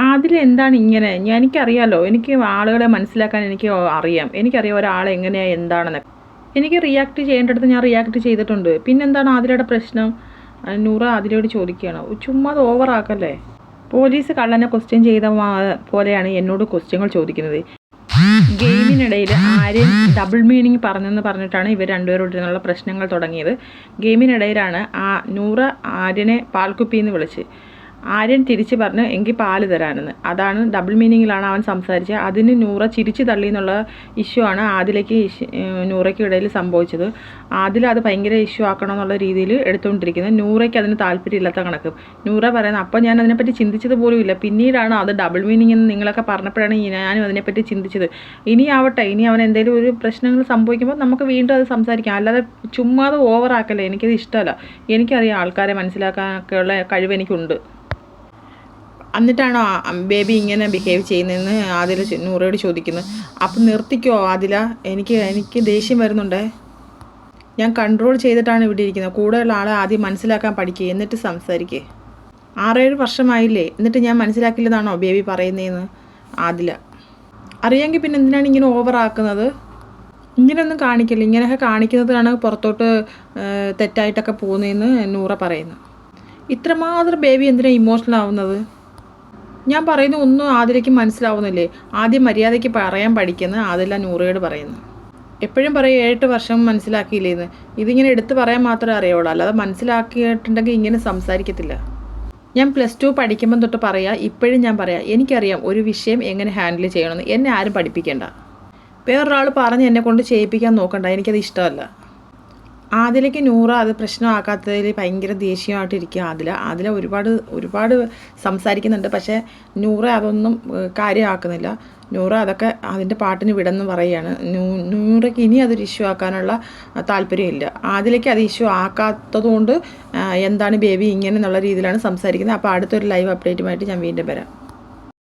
അതിലെന്താണ് ഇങ്ങനെ? എനിക്കറിയാലോ. എനിക്ക് ആളുകളെ മനസ്സിലാക്കാൻ എനിക്ക് അറിയാം. എനിക്കറിയാം ഒരാളെ എങ്ങനെയാ എന്താണെന്നൊക്കെ. എനിക്ക് റിയാക്ട് ചെയ്യേണ്ടടുത്ത് ഞാൻ റിയാക്ട് ചെയ്തിട്ടുണ്ട്. പിന്നെന്താണ് ആതിരയുടെ പ്രശ്നം? നൂറ ആതിരയോട് ചോദിക്കുകയാണ്. ചുമ്മാ അത് ഓവറാക്കല്ലേ? പോലീസ് കള്ളനെ ക്വസ്റ്റ്യൻ ചെയ്ത പോലെയാണ് എന്നോട് ക്വസ്റ്റ്യങ്ങൾ ചോദിക്കുന്നത്. ഗെയിമിനിടയിൽ ആര്യൻ ഡബിൾ മീനിങ് പറഞ്ഞെന്ന് പറഞ്ഞിട്ടാണ് ഇവർ രണ്ടുപേരോടുള്ള പ്രശ്നങ്ങൾ തുടങ്ങിയത്. ഗെയിമിനിടയിലാണ് നൂറ ആര്യനെ പാൽക്കുപ്പിന്ന് വിളിച്ച്. ആര്യൻ തിരിച്ച് പറഞ്ഞ് എങ്കിൽ പാല് തരാനെന്ന്. അതാണ് ഡബിൾ മീനിങ്ങിലാണ് അവൻ സംസാരിച്ചത്. അതിന് നൂറ ചിരിച്ചു തള്ളി എന്നുള്ള ഇഷ്യൂ ആണ് ആദിലയ്ക്ക് നൂറയ്ക്കും ഇടയിൽ സംഭവിച്ചത്. ആദില അത് ഭയങ്കര ഇഷ്യൂ ആക്കണം എന്നുള്ള രീതിയിൽ എടുത്തുകൊണ്ടിരിക്കുന്നത്. നൂറയ്ക്ക് അതിന് താല്പര്യമില്ലാത്ത കണക്ക്. നൂറ പറയുന്നത് അപ്പോൾ ഞാൻ അതിനെപ്പറ്റി ചിന്തിച്ചത് പോലും ഇല്ല. പിന്നീടാണ് അത് ഡബിൾ മീനിങ് എന്ന് നിങ്ങളൊക്കെ പറഞ്ഞപ്പോഴാണ് ഞാനും അതിനെപ്പറ്റി ചിന്തിച്ചത്. ഇനി ആവട്ടെ, ഇനി അവൻ എന്തെങ്കിലും ഒരു പ്രശ്നങ്ങൾ സംഭവിക്കുമ്പോൾ നമുക്ക് വീണ്ടും അത് സംസാരിക്കാം. അല്ലാതെ ചുമ്മാ അത് ഓവറാക്കല്ലേ. എനിക്കത് ഇഷ്ടമല്ല. എനിക്കറിയാം ആൾക്കാരെ മനസ്സിലാക്കാനൊക്കെയുള്ള കഴിവ് എനിക്കുണ്ട്. എന്നിട്ടാണോ ബേബി ഇങ്ങനെ ബിഹേവ് ചെയ്യുന്നതെന്ന് ആദില നൂറയോട് ചോദിക്കുന്നത്. അപ്പം നിർത്തിക്കോ ആദില, എനിക്ക് ദേഷ്യം വരുന്നുണ്ടേ. ഞാൻ കൺട്രോൾ ചെയ്തിട്ടാണ് ഇവിടെ ഇരിക്കുന്നത്. കൂടെയുള്ള ആളെ ആദ്യം മനസ്സിലാക്കാൻ പഠിക്കുക, എന്നിട്ട് സംസാരിക്കുക. 6-7 വർഷമായില്ലേ, എന്നിട്ട് ഞാൻ മനസ്സിലാക്കില്ലെന്നാണോ ബേബി പറയുന്നതെന്ന് ആദില. അറിയാമെങ്കിൽ പിന്നെ എന്തിനാണ് ഇങ്ങനെ ഓവറാക്കുന്നത്? ഇങ്ങനെയൊന്നും കാണിക്കില്ല. ഇങ്ങനെയൊക്കെ കാണിക്കുന്നതാണ് പുറത്തോട്ട് തെറ്റായിട്ടൊക്കെ പോകുന്നതെന്ന് നൂറ പറയുന്നു. ഇത്രമാത്രം ബേബി എന്തിനാണ് ഇമോഷണൽ ആവുന്നത്? ഞാൻ പറയുന്ന ഒന്നും ആദിലയ്ക്ക് മനസ്സിലാവുന്നില്ലേ? ആദ്യം മര്യാദയ്ക്ക് പറയാൻ പഠിക്കുന്ന ആദില നൂറയോട് പറയുന്നു. എപ്പോഴും പറയും 7-8 വർഷം മനസ്സിലാക്കിയില്ലേന്ന്. ഇതിങ്ങനെ എടുത്ത് പറയാൻ മാത്രമേ അറിയുള്ളൂ, അല്ലാതെ മനസ്സിലാക്കിയിട്ടുണ്ടെങ്കിൽ ഇങ്ങനെ സംസാരിക്കത്തില്ല. ഞാൻ +2 പഠിക്കുമ്പം തൊട്ട് പറയാം, ഇപ്പോഴും ഞാൻ പറയാം, എനിക്കറിയാം ഒരു വിഷയം എങ്ങനെ ഹാൻഡിൽ ചെയ്യണമെന്ന്. എന്നെ ആരും പഠിപ്പിക്കേണ്ട. വേറൊരാൾ പറഞ്ഞ് എന്നെ കൊണ്ട് ചെയ്യിപ്പിക്കാൻ നോക്കണ്ട. എനിക്കത് ഇഷ്ടമല്ല. ആദിലയ്ക്ക് നൂറ അത് പ്രശ്നമാക്കാത്തതിൽ ഭയങ്കര ദേഷ്യമായിട്ടിരിക്കുക. ആദില ഒരുപാട് സംസാരിക്കുന്നുണ്ട്. പക്ഷേ നൂറ അതൊന്നും കാര്യമാക്കുന്നില്ല. നൂറ അതൊക്കെ അതിൻ്റെ പാട്ടിന് വിടെന്ന് പറയുകയാണ്. നൂറയ്ക്ക് ഇനി അതൊരു ഇഷ്യൂ ആക്കാനുള്ള താല്പര്യമില്ല. ആദിലയ്ക്ക് അത് ഇഷ്യൂ ആക്കാത്തതുകൊണ്ട് എന്താണ് ബേബി ഇങ്ങനെ എന്നുള്ള രീതിയിലാണ് സംസാരിക്കുന്നത്. അപ്പോൾ അടുത്തൊരു ലൈവ് അപ്ഡേറ്റുമായിട്ട് ഞാൻ വീണ്ടും വരാം.